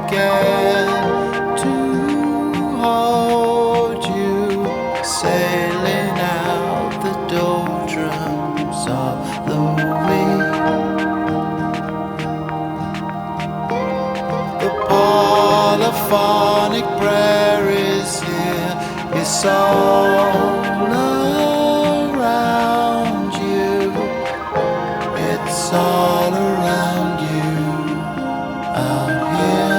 forget to hold you, sailing out the doldrums of the week. The polyphonic prayer is here, it's all around you, it's all around you out here.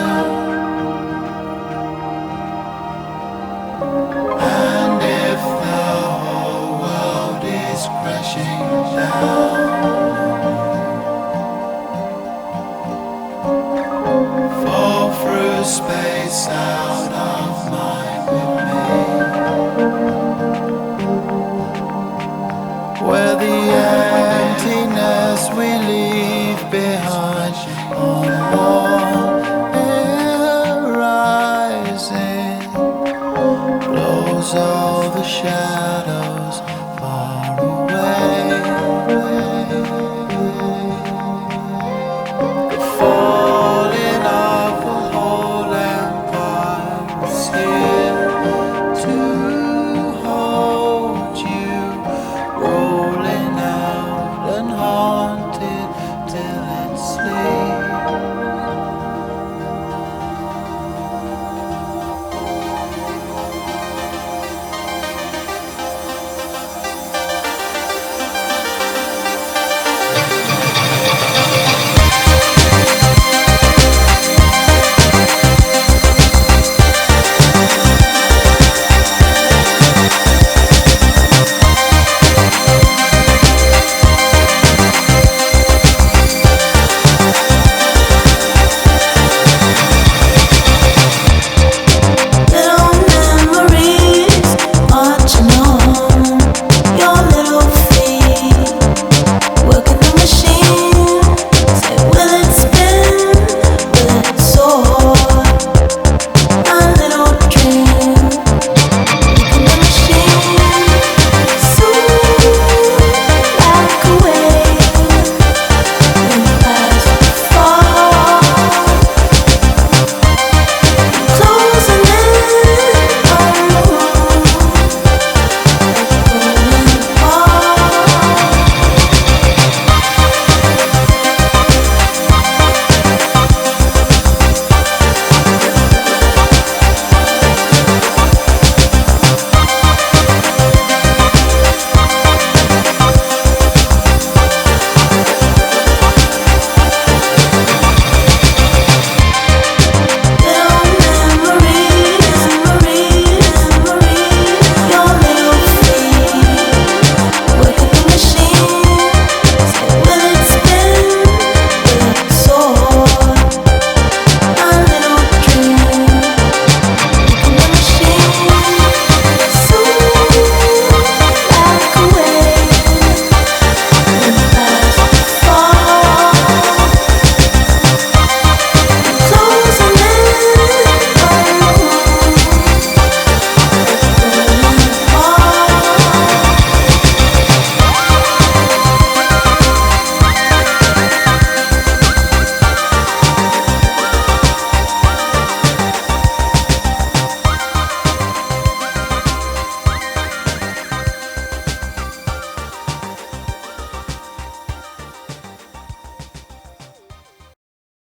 And if the whole world is crashing down, fall through space out of mind with me, where the emptiness we leave behind on warm air rising blows all the shadows